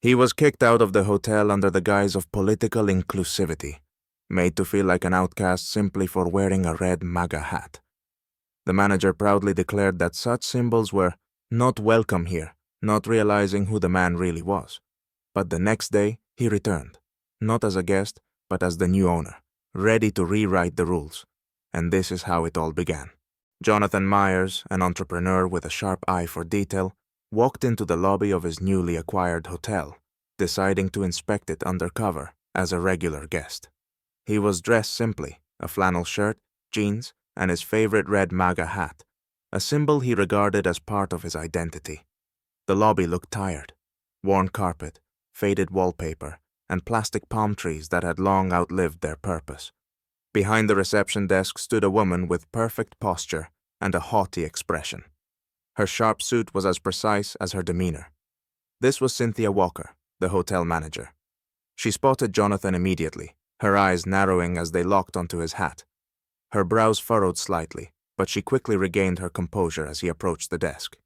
He was kicked out of the hotel under the guise of political inclusivity, made to feel like an outcast simply for wearing a red MAGA hat. The manager proudly declared that such symbols were not welcome here, not realizing who the man really was. But the next day, he returned, not as a guest, but as the new owner, ready to rewrite the rules. And this is how it all began. Jonathan Myers, an entrepreneur with a sharp eye for detail, walked into the lobby of his newly acquired hotel, deciding to inspect it undercover as a regular guest. He was dressed simply, a flannel shirt, jeans, and his favorite red MAGA hat, a symbol he regarded as part of his identity. The lobby looked tired. Worn carpet, faded wallpaper, and plastic palm trees that had long outlived their purpose. Behind the reception desk stood a woman with perfect posture and a haughty expression. Her sharp suit was as precise as her demeanor. This was Cynthia Walker, the hotel manager. She spotted Jonathan immediately, her eyes narrowing as they locked onto his hat. Her brows furrowed slightly, but she quickly regained her composure as he approached the desk.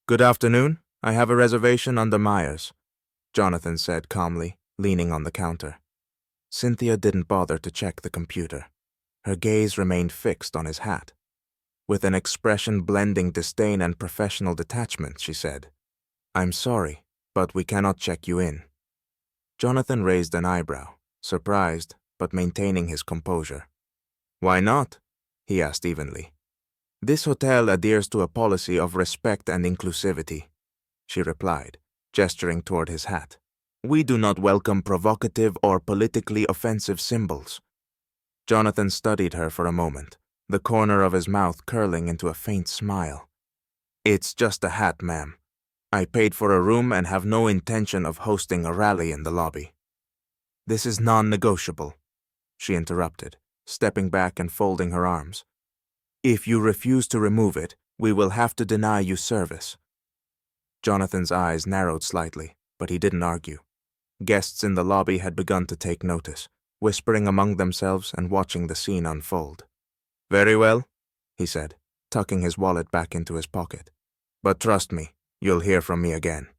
"Good afternoon. I have a reservation under Myers," Jonathan said calmly, leaning on the counter. Cynthia didn't bother to check the computer. Her gaze remained fixed on his hat. With an expression blending disdain and professional detachment, she said, "I'm sorry, but we cannot check you in." Jonathan raised an eyebrow, surprised, but maintaining his composure. "Why not?" he asked evenly. "This hotel adheres to a policy of respect and inclusivity," she replied, gesturing toward his hat. "We do not welcome provocative or politically offensive symbols." Jonathan studied her for a moment, the corner of his mouth curling into a faint smile. "It's just a hat, ma'am. I paid for a room and have no intention of hosting a rally in the lobby." "This is non-negotiable," she interrupted, stepping back and folding her arms. "If you refuse to remove it, we will have to deny you service." Jonathan's eyes narrowed slightly, but he didn't argue. Guests in the lobby had begun to take notice, whispering among themselves and watching the scene unfold. "Very well," he said, tucking his wallet back into his pocket. "But trust me, you'll hear from me again."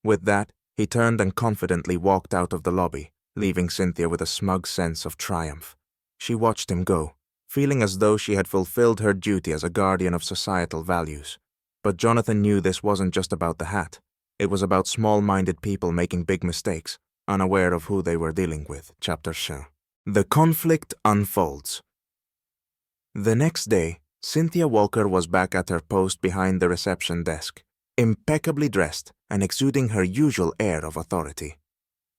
With that, he turned and confidently walked out of the lobby, leaving Cynthia with a smug sense of triumph. She watched him go, feeling as though she had fulfilled her duty as a guardian of societal values. But Jonathan knew this wasn't just about the hat. It was about small-minded people making big mistakes, unaware of who they were dealing with. Chapter 2. The conflict unfolds. The next day, Cynthia Walker was back at her post behind the reception desk, impeccably dressed and exuding her usual air of authority.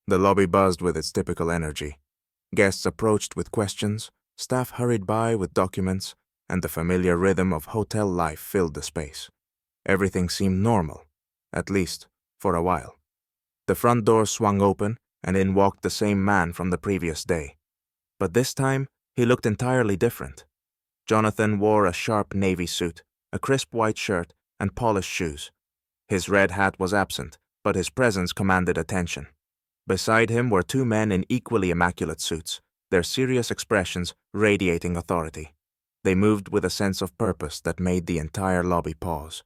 The lobby buzzed with its typical energy. Guests approached with questions, staff hurried by with documents, and the familiar rhythm of hotel life filled the space. Everything seemed normal, at least for a while. The front door swung open, and in walked the same man from the previous day. But this time, he looked entirely different. Jonathan wore a sharp navy suit, a crisp white shirt, and polished shoes. His red hat was absent, but his presence commanded attention. Beside him were two men in equally immaculate suits, their serious expressions radiating authority. They moved with a sense of purpose that made the entire lobby pause.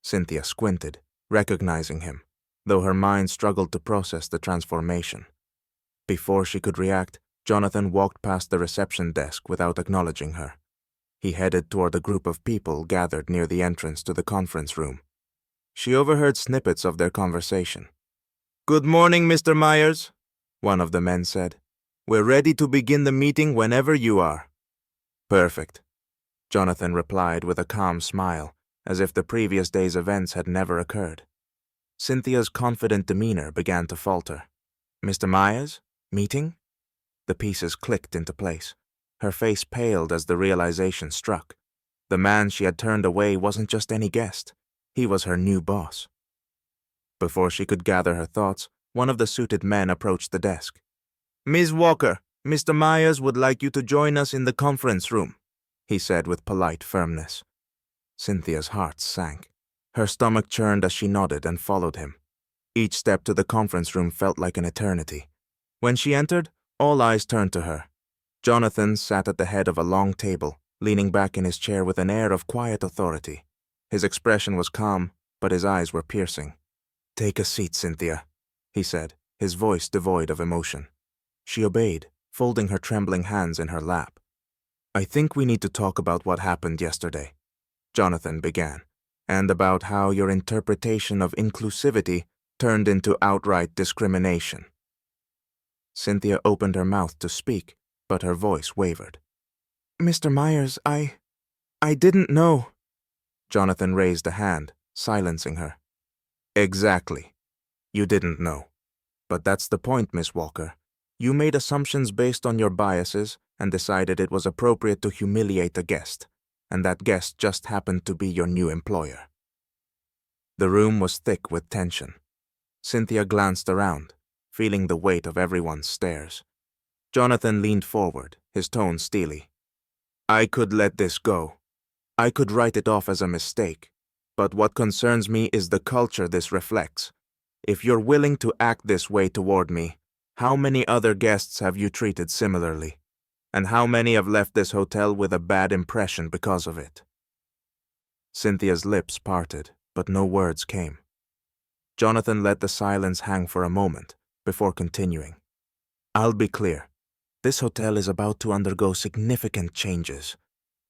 Cynthia squinted, recognizing him, though her mind struggled to process the transformation. Before she could react, Jonathan walked past the reception desk without acknowledging her. He headed toward a group of people gathered near the entrance to the conference room. She overheard snippets of their conversation. "Good morning, Mr. Myers," one of the men said. "We're ready to begin the meeting whenever you are." "Perfect," Jonathan replied with a calm smile, as if the previous day's events had never occurred. Cynthia's confident demeanor began to falter. "Mr. Myers? Meeting?" The pieces clicked into place. Her face paled as the realization struck. The man she had turned away wasn't just any guest. He was her new boss. Before she could gather her thoughts, one of the suited men approached the desk. "Ms. Walker, Mr. Myers would like you to join us in the conference room," he said with polite firmness. Cynthia's heart sank. Her stomach churned as she nodded and followed him. Each step to the conference room felt like an eternity. When she entered, all eyes turned to her. Jonathan sat at the head of a long table, leaning back in his chair with an air of quiet authority. His expression was calm, but his eyes were piercing. "Take a seat, Cynthia," he said, his voice devoid of emotion. She obeyed, folding her trembling hands in her lap. I think we need to talk about what happened yesterday, Jonathan began, and about how your interpretation of inclusivity turned into outright discrimination. Cynthia opened her mouth to speak, but her voice wavered. Mr. Myers, I didn't know. Jonathan raised a hand, silencing her. Exactly. You didn't know. But that's the point, Miss Walker. You made assumptions based on your biases and decided it was appropriate to humiliate a guest, and that guest just happened to be your new employer. The room was thick with tension. Cynthia glanced around, feeling the weight of everyone's stares. Jonathan leaned forward, his tone steely. I could let this go. I could write it off as a mistake. But what concerns me is the culture this reflects. If you're willing to act this way toward me, how many other guests have you treated similarly? And how many have left this hotel with a bad impression because of it? Cynthia's lips parted, but no words came. Jonathan let the silence hang for a moment before continuing. I'll be clear. This hotel is about to undergo significant changes,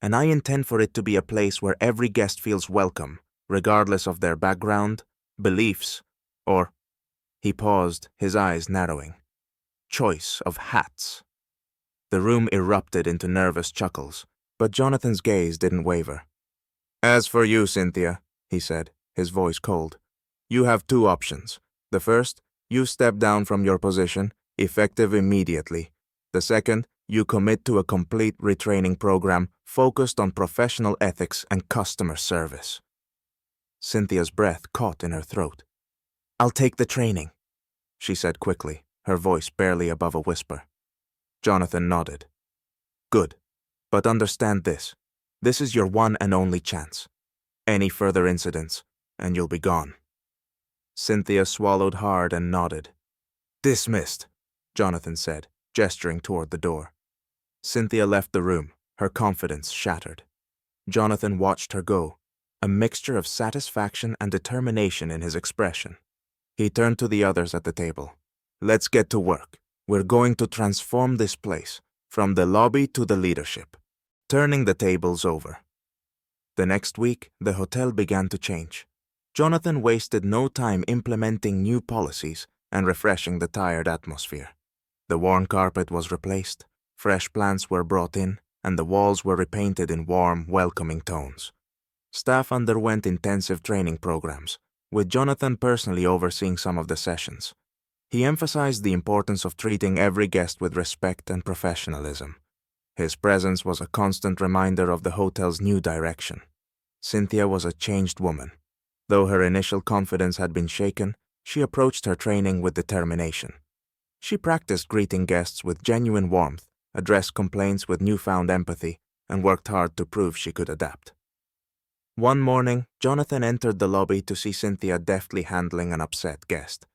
and I intend for it to be a place where every guest feels welcome, regardless of their background, beliefs, or, he paused, his eyes narrowing, choice of hats. The room erupted into nervous chuckles, but Jonathan's gaze didn't waver. As for you, Cynthia, he said, his voice cold, you have two options. The first, you step down from your position, effective immediately. The second, you commit to a complete retraining program focused on professional ethics and customer service. Cynthia's breath caught in her throat. I'll take the training, she said quickly, her voice barely above a whisper. Jonathan nodded. Good, but understand this. This is your one and only chance. Any further incidents, and you'll be gone. Cynthia swallowed hard and nodded. Dismissed, Jonathan said, gesturing toward the door. Cynthia left the room, her confidence shattered. Jonathan watched her go, a mixture of satisfaction and determination in his expression. He turned to the others at the table. Let's get to work. We're going to transform this place, from the lobby to the leadership, turning the tables over. The next week, the hotel began to change. Jonathan wasted no time implementing new policies and refreshing the tired atmosphere. The worn carpet was replaced, fresh plants were brought in, and the walls were repainted in warm, welcoming tones. Staff underwent intensive training programs, with Jonathan personally overseeing some of the sessions. He emphasized the importance of treating every guest with respect and professionalism. His presence was a constant reminder of the hotel's new direction. Cynthia was a changed woman. Though her initial confidence had been shaken, she approached her training with determination. She practiced greeting guests with genuine warmth, addressed complaints with newfound empathy, and worked hard to prove she could adapt. One morning, Jonathan entered the lobby to see Cynthia deftly handling an upset guest.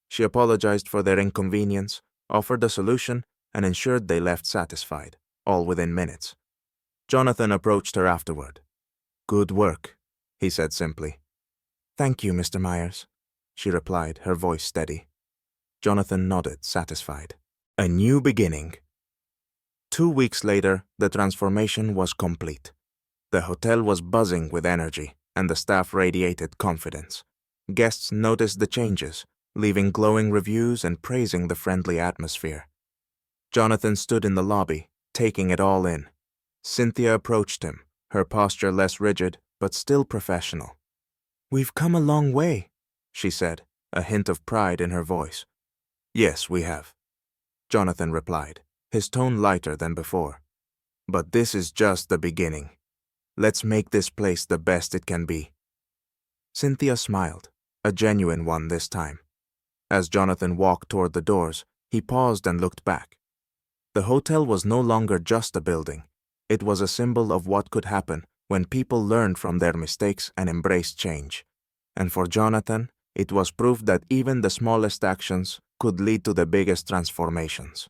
She apologized for their inconvenience, offered a solution, and ensured they left satisfied, all within minutes. Jonathan approached her afterward. Good work, he said simply. Thank you, Mr. Myers, she replied, her voice steady. Jonathan nodded, satisfied. A new beginning. 2 weeks later, the transformation was complete. The hotel was buzzing with energy, and the staff radiated confidence. Guests noticed the changes, leaving glowing reviews and praising the friendly atmosphere. Jonathan stood in the lobby, taking it all in. Cynthia approached him, her posture less rigid, but still professional. We've come a long way, she said, a hint of pride in her voice. Yes, we have, Jonathan replied, his tone lighter than before. But this is just the beginning. Let's make this place the best it can be. Cynthia smiled, a genuine one this time. As Jonathan walked toward the doors, he paused and looked back. The hotel was no longer just a building. It was a symbol of what could happen when people learned from their mistakes and embraced change. And for Jonathan, it was proof that even the smallest actions could lead to the biggest transformations.